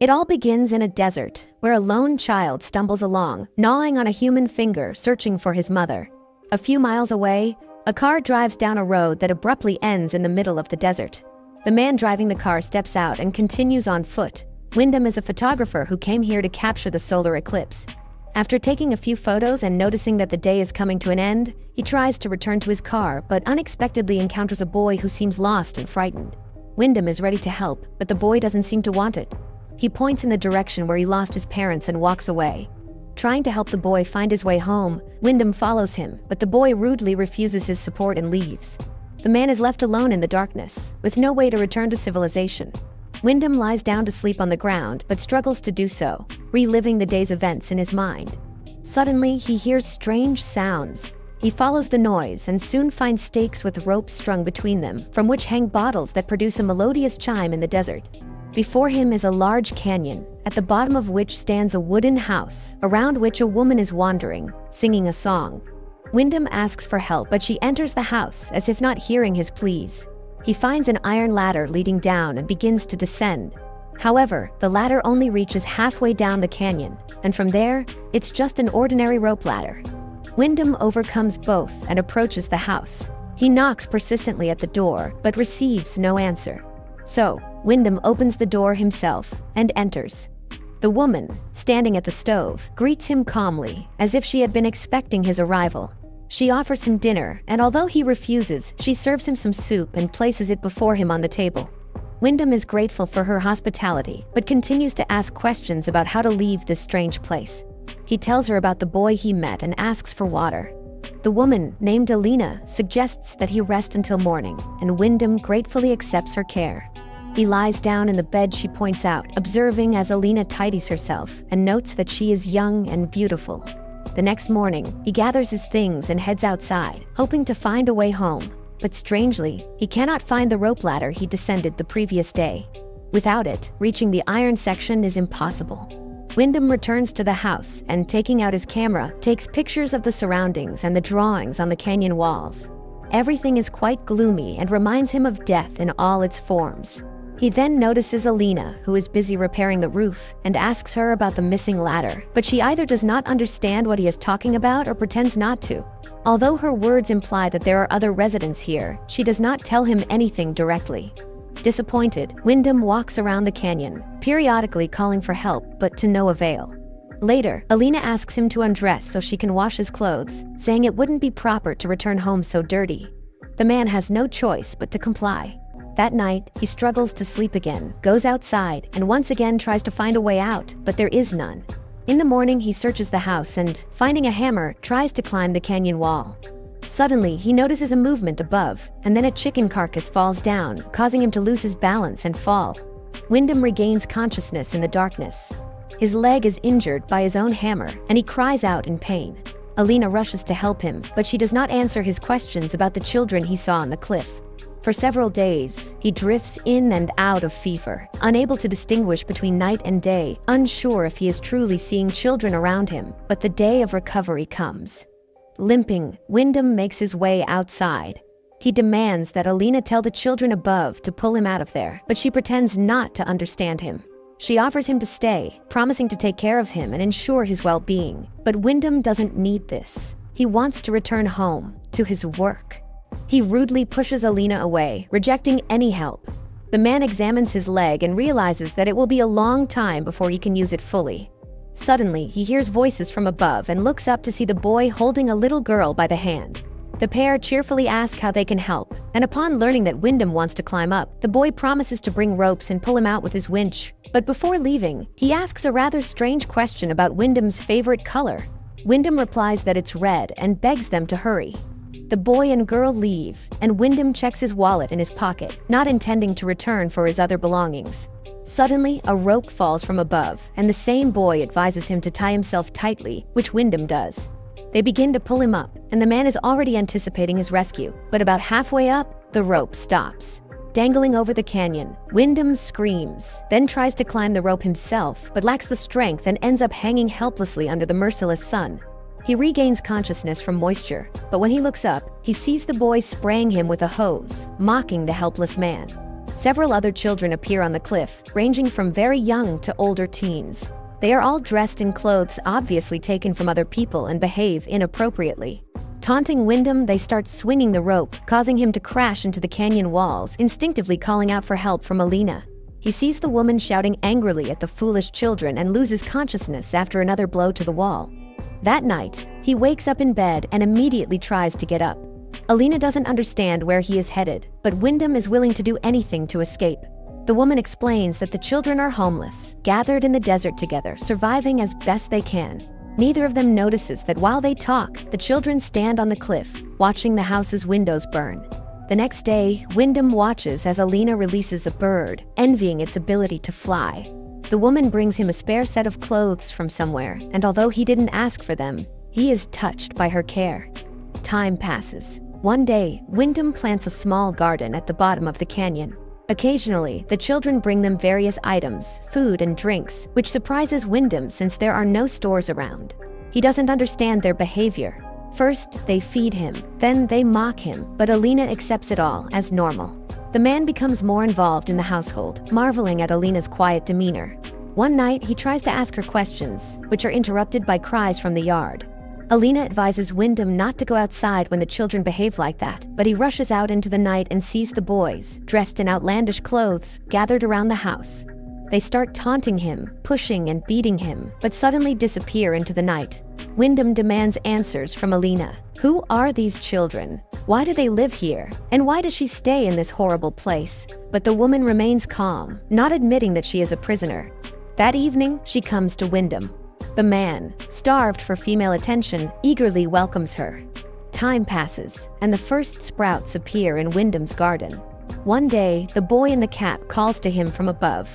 It all begins in a desert, where a lone child stumbles along, gnawing on a human finger, searching for his mother. A few miles away, a car drives down a road that abruptly ends in the middle of the desert. The man driving the car steps out and continues on foot. Wyndham is a photographer who came here to capture the solar eclipse. After taking a few photos and noticing that the day is coming to an end, he tries to return to his car, but unexpectedly encounters a boy who seems lost and frightened. Wyndham is ready to help, but the boy doesn't seem to want it. He points in the direction where he lost his parents and walks away. Trying to help the boy find his way home, Wyndham follows him, but the boy rudely refuses his support and leaves. The man is left alone in the darkness, with no way to return to civilization. Wyndham lies down to sleep on the ground, but struggles to do so, reliving the day's events in his mind. Suddenly, he hears strange sounds. He follows the noise and soon finds stakes with ropes strung between them, from which hang bottles that produce a melodious chime in the desert. Before him is a large canyon, at the bottom of which stands a wooden house, around which a woman is wandering, singing a song. Wyndham asks for help, but she enters the house as if not hearing his pleas. He finds an iron ladder leading down and begins to descend. However, the ladder only reaches halfway down the canyon, and from there, it's just an ordinary rope ladder. Wyndham overcomes both and approaches the house. He knocks persistently at the door, but receives no answer. So, Wyndham opens the door himself and enters. The woman, standing at the stove, greets him calmly, as if she had been expecting his arrival. She offers him dinner, and although he refuses, she serves him some soup and places it before him on the table. Wyndham is grateful for her hospitality, but continues to ask questions about how to leave this strange place. He tells her about the boy he met and asks for water. The woman, named Alina, suggests that he rest until morning, and Wyndham gratefully accepts her care. He lies down in the bed she points out, observing as Alina tidies herself, and notes that she is young and beautiful. The next morning, he gathers his things and heads outside, hoping to find a way home. But strangely, he cannot find the rope ladder he descended the previous day. Without it, reaching the iron section is impossible. Wyndham returns to the house and, taking out his camera, takes pictures of the surroundings and the drawings on the canyon walls. Everything is quite gloomy and reminds him of death in all its forms. He then notices Alina, who is busy repairing the roof, and asks her about the missing ladder, but she either does not understand what he is talking about or pretends not to. Although her words imply that there are other residents here, she does not tell him anything directly. Disappointed, Wyndham walks around the canyon, periodically calling for help, but to no avail. Later, Alina asks him to undress so she can wash his clothes, saying it wouldn't be proper to return home so dirty. The man has no choice but to comply. That night, he struggles to sleep again, goes outside, and once again tries to find a way out, but there is none. In the morning, he searches the house and, finding a hammer, tries to climb the canyon wall. Suddenly, he notices a movement above, and then a chicken carcass falls down, causing him to lose his balance and fall. Wyndham regains consciousness in the darkness. His leg is injured by his own hammer, and he cries out in pain. Alina rushes to help him, but she does not answer his questions about the children he saw on the cliff. For several days, he drifts in and out of fever, unable to distinguish between night and day, unsure if he is truly seeing children around him, but the day of recovery comes. Limping, Wyndham makes his way outside. He demands that Alina tell the children above to pull him out of there, but she pretends not to understand him. She offers him to stay, promising to take care of him and ensure his well-being. But Wyndham doesn't need this. He wants to return home, to his work. He rudely pushes Alina away, rejecting any help. The man examines his leg and realizes that it will be a long time before he can use it fully. Suddenly, he hears voices from above and looks up to see the boy holding a little girl by the hand. The pair cheerfully ask how they can help, and upon learning that Wyndham wants to climb up, the boy promises to bring ropes and pull him out with his winch. But before leaving, he asks a rather strange question about Wyndham's favorite color. Wyndham replies that it's red and begs them to hurry. The boy and girl leave, and Wyndham checks his wallet in his pocket, not intending to return for his other belongings. Suddenly, a rope falls from above, and the same boy advises him to tie himself tightly, which Wyndham does. They begin to pull him up, and the man is already anticipating his rescue, but about halfway up, the rope stops. Dangling over the canyon, Wyndham screams, then tries to climb the rope himself, but lacks the strength and ends up hanging helplessly under the merciless sun. He regains consciousness from moisture, but when he looks up, he sees the boy spraying him with a hose, mocking the helpless man. Several other children appear on the cliff, ranging from very young to older teens. They are all dressed in clothes obviously taken from other people and behave inappropriately. Taunting Wyndham, they start swinging the rope, causing him to crash into the canyon walls, instinctively calling out for help from Alina. He sees the woman shouting angrily at the foolish children and loses consciousness after another blow to the wall. That night, he wakes up in bed and immediately tries to get up. Alina doesn't understand where he is headed, but Wyndham is willing to do anything to escape. The woman explains that the children are homeless, gathered in the desert together, surviving as best they can. Neither of them notices that while they talk, the children stand on the cliff, watching the house's windows burn. The next day, Wyndham watches as Alina releases a bird, envying its ability to fly. The woman brings him a spare set of clothes from somewhere, and although he didn't ask for them, he is touched by her care. Time passes. One day, Wyndham plants a small garden at the bottom of the canyon. Occasionally, the children bring them various items, food and drinks, which surprises Wyndham since there are no stores around. He doesn't understand their behavior. First, they feed him, then they mock him, but Alina accepts it all as normal. The man becomes more involved in the household, marveling at Alina's quiet demeanor. One night, he tries to ask her questions, which are interrupted by cries from the yard. Alina advises Wyndham not to go outside when the children behave like that, but he rushes out into the night and sees the boys, dressed in outlandish clothes, gathered around the house. They start taunting him, pushing and beating him, but suddenly disappear into the night. Wyndham demands answers from Alina. Who are these children? Why do they live here? And why does she stay in this horrible place? But the woman remains calm, not admitting that she is a prisoner. That evening, she comes to Wyndham. The man, starved for female attention, eagerly welcomes her. Time passes, and the first sprouts appear in Wyndham's garden. One day, the boy in the cap calls to him from above.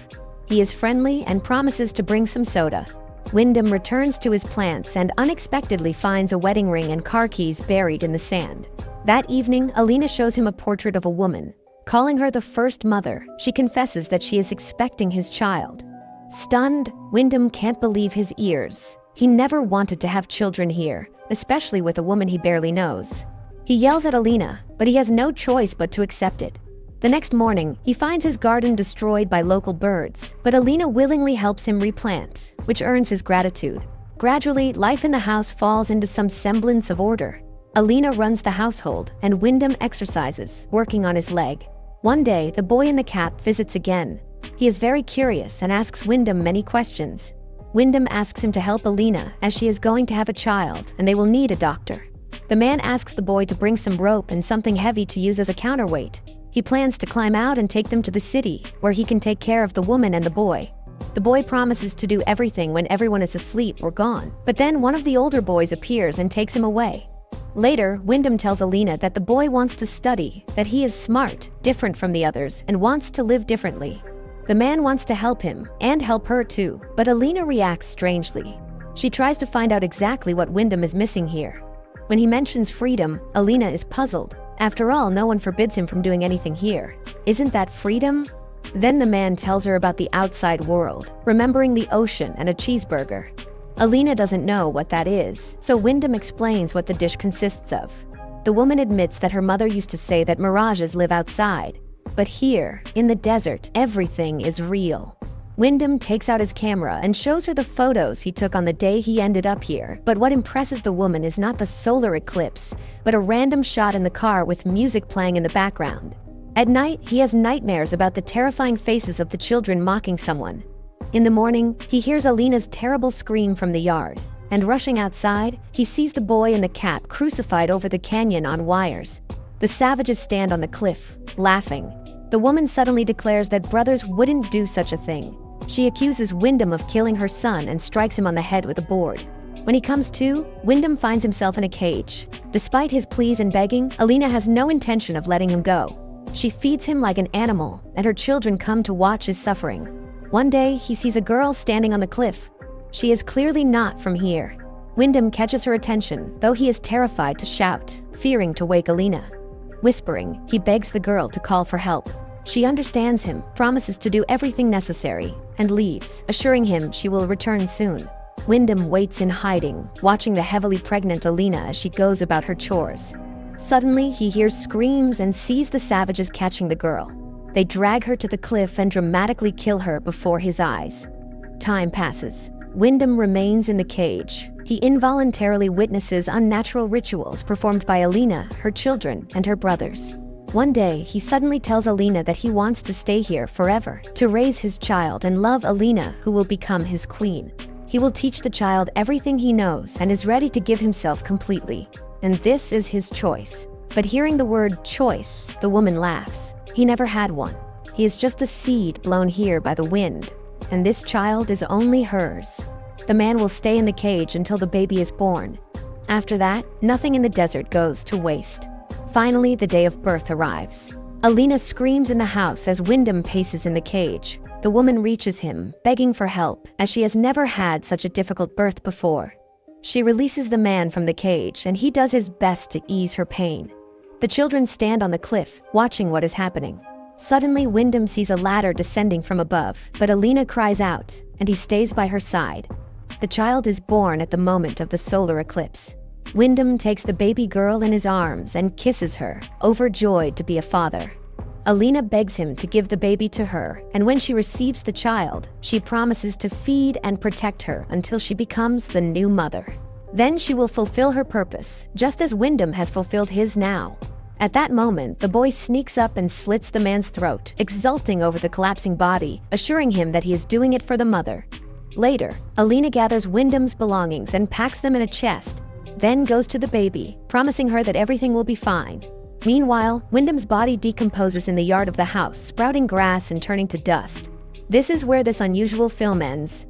He is friendly and promises to bring some soda. Wyndham returns to his plants and unexpectedly finds a wedding ring and car keys buried in the sand. That evening, Alina shows him a portrait of a woman. Calling her the first mother, she confesses that she is expecting his child. Stunned, Wyndham can't believe his ears. He never wanted to have children here, especially with a woman he barely knows. He yells at Alina, but he has no choice but to accept it. The next morning, he finds his garden destroyed by local birds, but Alina willingly helps him replant, which earns his gratitude. Gradually, life in the house falls into some semblance of order. Alina runs the household, and Wyndham exercises, working on his leg. One day, the boy in the cap visits again. He is very curious and asks Wyndham many questions. Wyndham asks him to help Alina, as she is going to have a child, and they will need a doctor. The man asks the boy to bring some rope and something heavy to use as a counterweight. He plans to climb out and take them to the city, where he can take care of the woman and the boy. The boy promises to do everything when everyone is asleep or gone, but then one of the older boys appears and takes him away. Later, Wyndham tells Alina that the boy wants to study, that he is smart, different from the others, and wants to live differently. The man wants to help him, and help her too, but Alina reacts strangely. She tries to find out exactly what Wyndham is missing here. When he mentions freedom, Alina is puzzled. After all, no one forbids him from doing anything here. Isn't that freedom? Then the man tells her about the outside world, remembering the ocean and a cheeseburger. Alina doesn't know what that is, so Wyndham explains what the dish consists of. The woman admits that her mother used to say that mirages live outside. But here, in the desert, everything is real. Wyndham takes out his camera and shows her the photos he took on the day he ended up here. But what impresses the woman is not the solar eclipse, but a random shot in the car with music playing in the background. At night, he has nightmares about the terrifying faces of the children mocking someone. In the morning, he hears Alina's terrible scream from the yard. And rushing outside, he sees the boy in the cap crucified over the canyon on wires. The savages stand on the cliff, laughing. The woman suddenly declares that brothers wouldn't do such a thing. She accuses Wyndham of killing her son and strikes him on the head with a board. When he comes to, Wyndham finds himself in a cage. Despite his pleas and begging, Alina has no intention of letting him go. She feeds him like an animal, and her children come to watch his suffering. One day, he sees a girl standing on the cliff. She is clearly not from here. Wyndham catches her attention, though he is terrified to shout, fearing to wake Alina. Whispering, he begs the girl to call for help. She understands him, promises to do everything necessary, and leaves, assuring him she will return soon. Wyndham waits in hiding, watching the heavily pregnant Alina as she goes about her chores. Suddenly, he hears screams and sees the savages catching the girl. They drag her to the cliff and dramatically kill her before his eyes. Time passes. Wyndham remains in the cage. He involuntarily witnesses unnatural rituals performed by Alina, her children, and her brothers. One day, he suddenly tells Alina that he wants to stay here forever, to raise his child and love Alina, who will become his queen. He will teach the child everything he knows and is ready to give himself completely. And this is his choice. But hearing the word choice, the woman laughs. He never had one. He is just a seed blown here by the wind. And this child is only hers. The man will stay in the cage until the baby is born. After that, nothing in the desert goes to waste. Finally, the day of birth arrives. Alina screams in the house as Wyndham paces in the cage. The woman reaches him, begging for help, as she has never had such a difficult birth before. She releases the man from the cage, and he does his best to ease her pain. The children stand on the cliff, watching what is happening. Suddenly, Wyndham sees a ladder descending from above, but Alina cries out, and he stays by her side. The child is born at the moment of the solar eclipse. Wyndham takes the baby girl in his arms and kisses her, overjoyed to be a father. Alina begs him to give the baby to her, and when she receives the child, she promises to feed and protect her until she becomes the new mother. Then she will fulfill her purpose, just as Wyndham has fulfilled his now. At that moment, the boy sneaks up and slits the man's throat, exulting over the collapsing body, assuring him that he is doing it for the mother. Later, Alina gathers Wyndham's belongings and packs them in a chest, then goes to the baby, promising her that everything will be fine. Meanwhile, Wyndham's body decomposes in the yard of the house, sprouting grass and turning to dust. This is where this unusual film ends.